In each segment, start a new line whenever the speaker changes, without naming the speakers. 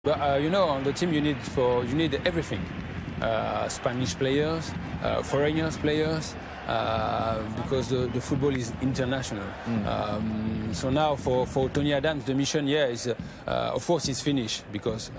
But you know, on the team you need everything. Spanish players, foreigners players, because the football is international. So now for Tony Adams, the mission, is of course it's finished because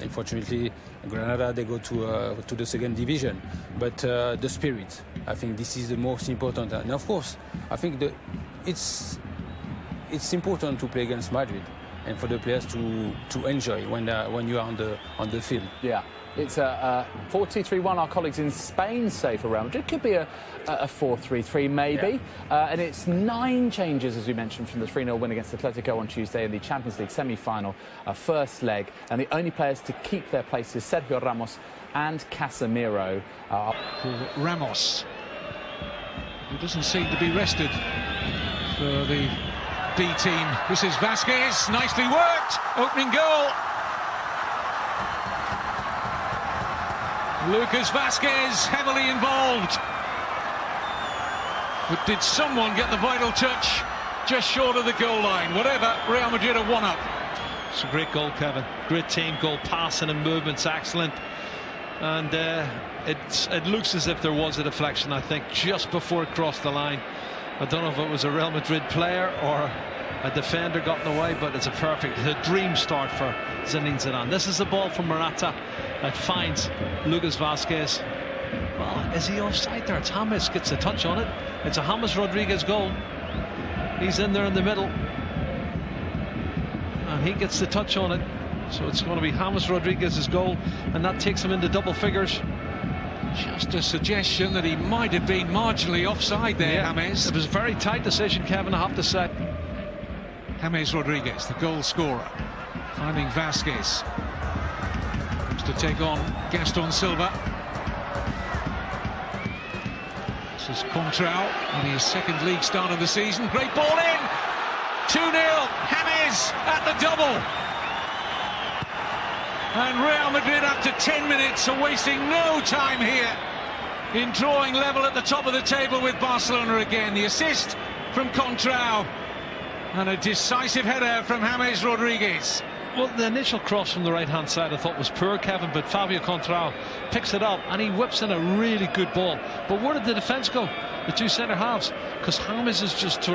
unfortunately Granada, they go to the second division. But the spirit, I think this is the most important. And of course, I think it's important to play against Madrid and for the players to enjoy when you are on the field.
Yeah. It's a 4-2-3-1, our colleagues in Spain say for Real Madrid. Could be a 4-3-3 maybe.
Yeah.
And it's 9 changes, as we mentioned, from the 3-0 win against Atletico on Tuesday in the Champions League semi-final, first leg. And the only players to keep their places, Sergio Ramos and Casemiro.
For Ramos, who doesn't seem to be rested for the B team. This is Vasquez, nicely worked, opening goal. Lucas Vasquez heavily involved. But did someone get the vital touch just short of the goal line? Whatever, Real Madrid are 1 up.
It's a great goal, Kevin. Great team goal, passing and movement's excellent. And it looks as if there was a deflection, I think, just before it crossed the line. I don't know if it was a Real Madrid player or a defender got in the way, but it's a dream start for Zinedine Zidane. This is the ball from Morata that finds Lucas Vasquez. Well, is he offside there? It's James gets a touch on it. It's a James Rodriguez goal. He's in there in the middle, and he gets the touch on it. So it's going to be James Rodriguez's goal, and that takes him into double figures.
Just a suggestion that he might have been marginally offside there,
Yeah,
James.
it was a very tight decision, Kevin, I have to say.
James Rodriguez, the goal scorer, finding Vasquez. Comes to take on Gaston Silva. This is Contrao in his second league start of the season. Great ball in! 2-0, James at the double. And Real Madrid, after 10 minutes, are wasting no time here in drawing level at the top of the table with Barcelona again. The assist from Contrao. And a decisive header from James Rodriguez.
Well, the initial cross from the right-hand side I thought was poor, Kevin, but Fabio Contrao picks it up and he whips in a really good ball. But where did the defence go? The two centre halves, because James is just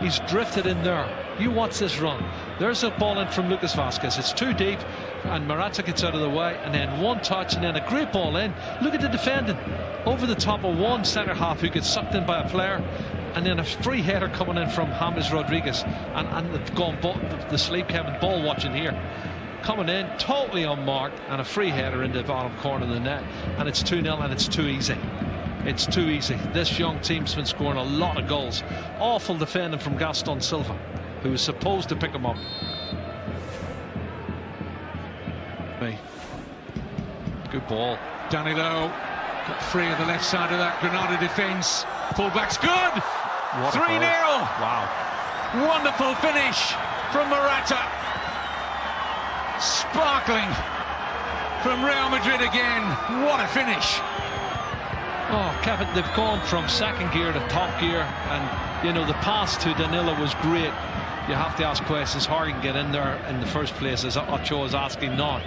he's drifted in there. You watch this run. There's a ball in from Lucas Vasquez. It's too deep, and Morata gets out of the way, and then one touch, and then a great ball in. Look at the defending over the top of one centre half who gets sucked in by a player, and then a free header coming in from James Rodriguez, and they've gone the sleep, Kevin, ball watching here. Coming in, totally unmarked, and a free header into the bottom corner of the net, and it's 2-0, and it's too easy. It's too easy. This young team's been scoring a lot of goals. Awful defending from Gaston Silva, who was supposed to pick him up. Good ball.
Danilo got free of the left side of that Granada defence. Fullback's good. 3-0.
Wow.
Wonderful finish from Morata. Sparkling from Real Madrid again. What a finish.
Oh, Kevin, they've gone from second gear to top gear, and you know the pass to Danilo was great. You have to ask questions how he can get in there in the first place, as Ochoa is asking now.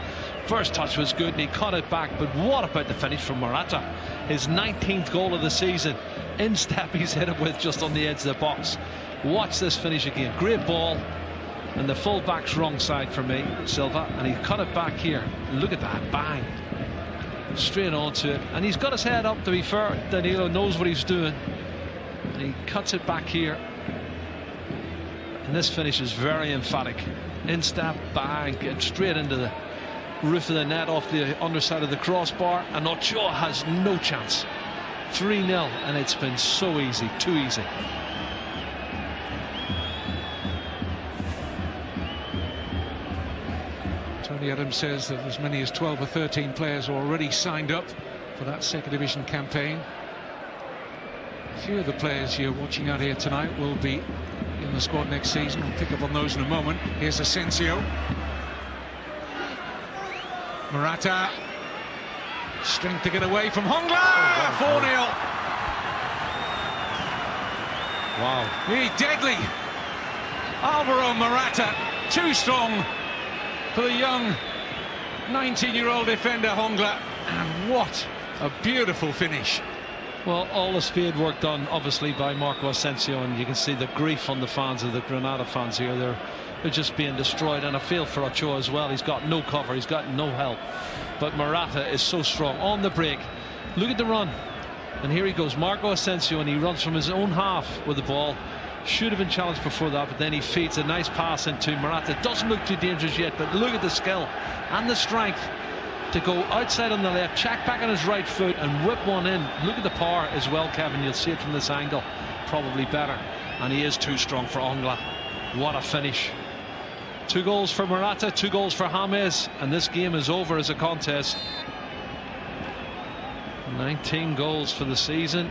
First touch was good and he cut it back, but what about the finish from Morata? His 19th goal of the season. In step he's hit it with just on the edge of the box. Watch this finish again. Great ball, and the full back's wrong side for me, Silva, and he cut it back here. Look at that, bang, straight onto it, and he's got his head up, to be fair. Danilo knows what he's doing, and he cuts it back here, and this finish is very emphatic. In-step, bang, and straight into the roof of the net off the underside of the crossbar, and Ochoa has no chance. 3-0, and it's been so easy, too easy.
Tony Adams says that as many as 12 or 13 players are already signed up for that second division campaign. A few of the players you're watching out here tonight will be in the squad next season. We'll pick up on those in a moment. Here's Asensio. Morata. Strength to get away from Hongla. 4-0.
Wow.
He's deadly. Alvaro Morata, too strong. for the young 19-year-old defender Hongla, and what a beautiful finish.
Well, all the spade work done obviously by Marco Asensio, and you can see the grief on the fans of the Granada fans here. They're just being destroyed, and I feel for Ochoa as well. He's got no cover, he's got no help, but Morata is so strong on the break. Look at the run, and here he goes, Marco Asensio, and he runs from his own half with the ball. Should have been challenged before that, but then he feeds a nice pass into Morata. Doesn't look too dangerous yet, but look at the skill and the strength to go outside on the left, check back on his right foot and whip one in. Look at the power as well, Kevin. You'll see it from this angle, probably better, and he is too strong for Hongla. What a finish. 2 goals for Morata, 2 goals for James, and this game is over as a contest. 19 goals for the season.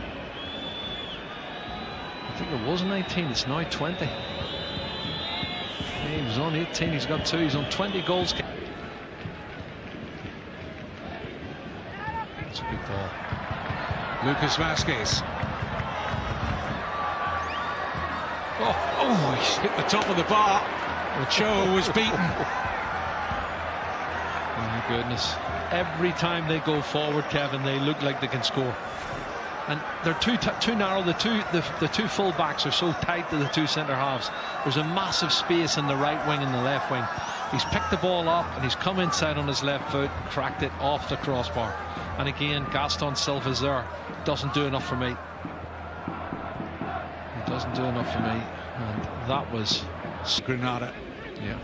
I think it was 19, it's now 20. He was on 18, he's got 2, he's on 20 goals. That's a good ball.
Lucas Vázquez. Oh, he's hit the top of the bar. Ochoa was beaten.
Oh my goodness. Every time they go forward, Kevin, they look like they can score. And they're too narrow. The two full backs are so tight to the 2 centre halves. There's a massive space in the right wing and the left wing. He's picked the ball up and he's come inside on his left foot, cracked it off the crossbar. And again, Gaston Silva's there. Doesn't do enough for me. He doesn't do enough for me. And that was
Granada.
Yeah.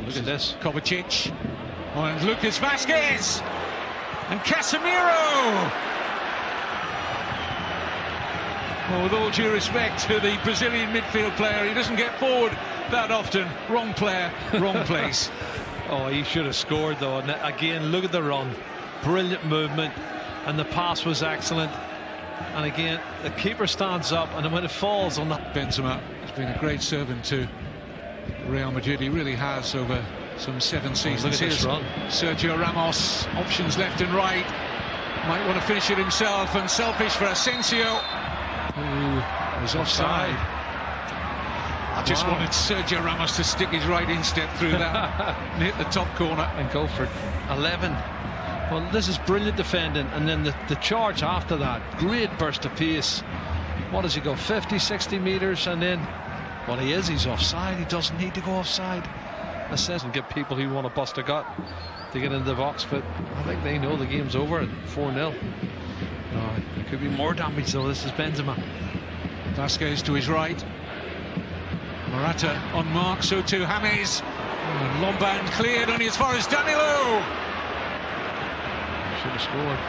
Look at this.
Kovacic. And Lucas Vázquez. And Casemiro. Well, with all due respect to the Brazilian midfield player, he doesn't get forward that often. Wrong player, wrong place.
Oh, he should have scored though. And again, look at the run. Brilliant movement. And the pass was excellent. And again, the keeper stands up, and when it falls on the...
Benzema has been a great servant to Real Madrid. He really has over some 7 seasons.
Look at this run.
Sergio Ramos, options left and right. Might want to finish it himself, and selfish for Asensio, who was offside. I just wanted Sergio Ramos to stick his right instep through that and hit the top corner.
And go for 11. Well, this is brilliant defending, and then the charge after that. Great burst of pace. What does he go, 50, 60 metres, and then, well, he's offside. He doesn't need to go offside. That says and get people who want to bust a gut to get into the box, but I think they know the game's over at 4-0. No, there could be more damage though. This is Benzema.
Vázquez to his right. Morata on mark, so too James. And Lombard cleared only as far as Danilo.
Should have scored.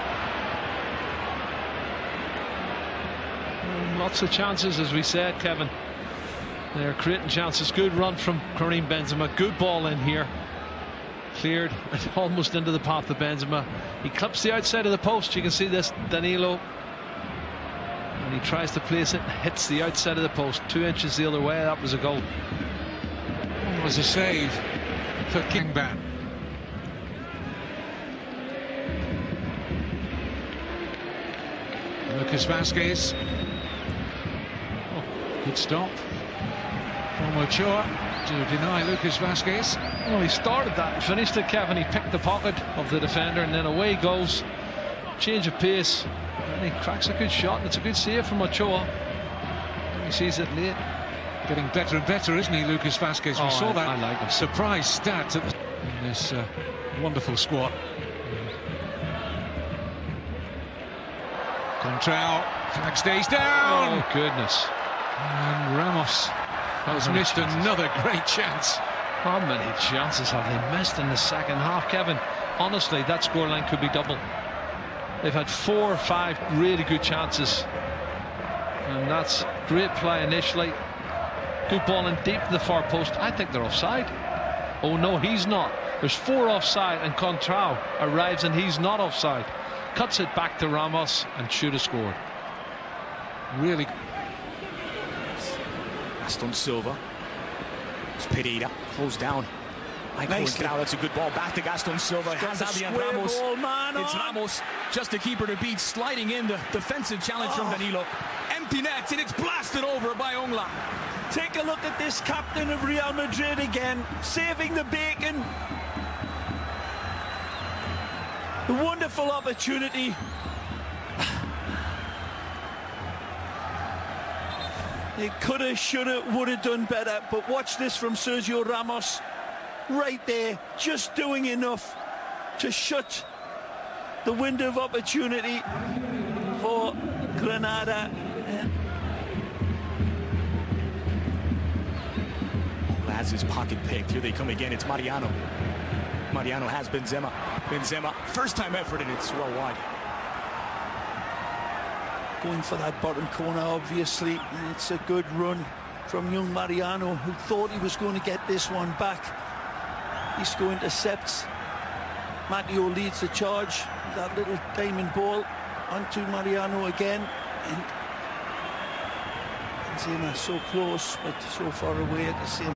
Lots of chances, as we said, Kevin. They're creating chances. Good run from Karim Benzema. Good ball in here. Cleared almost into the path of Benzema. He clips the outside of the post. You can see this, Danilo. And he tries to place it. Hits the outside of the post. 2 inches the other way. That was a goal.
It was a save for Kingban. Lucas Vázquez. Oh, good stop from Ochoa to deny Lucas Vázquez.
Well, he started that and finished it, Kevin. He picked the pocket of the defender, and then away he goes. Change of pace, and he cracks a good shot, and it's a good save from Ochoa. He sees it late.
Getting better and better, isn't he, Lucas Vázquez? We saw that
I like him.
Surprise stat in this wonderful squad. Contral, flag stays down.
Oh, goodness.
And Ramos has missed another great chance.
How many chances have they missed in the second half, Kevin? Honestly, that scoreline could be double. They've had 4 or 5 really good chances, and that's great play initially. Good ball in deep to the far post. I think they're offside. Oh no, he's not. There's 4 offside, and Contral arrives and he's not offside. Cuts it back to Ramos and should have scored.
Really.
Gaston Silva. It's Pereira. Closed down. Nice. That's a good ball back to Gaston Silva. Has Adrian Ramos. It's Ramos. Just a keeper to beat. Sliding in the defensive challenge from Danilo. Empty net, and it's blasted over by Hongla.
Take a look at this captain of Real Madrid again, saving the bacon. A wonderful opportunity. They coulda, shoulda, woulda done better, but watch this from Sergio Ramos. Right there, just doing enough to shut the window of opportunity for Granada.
Has his pocket picked. Here they come again. It's Mariano. Mariano has Benzema. Benzema, first time effort, and it's well wide.
Going for that bottom corner, obviously. It's a good run from young Mariano, who thought he was going to get this one back. Isco intercepts. Matteo leads the charge. That little diamond ball onto Mariano again. And Benzema so close, but so far away at the same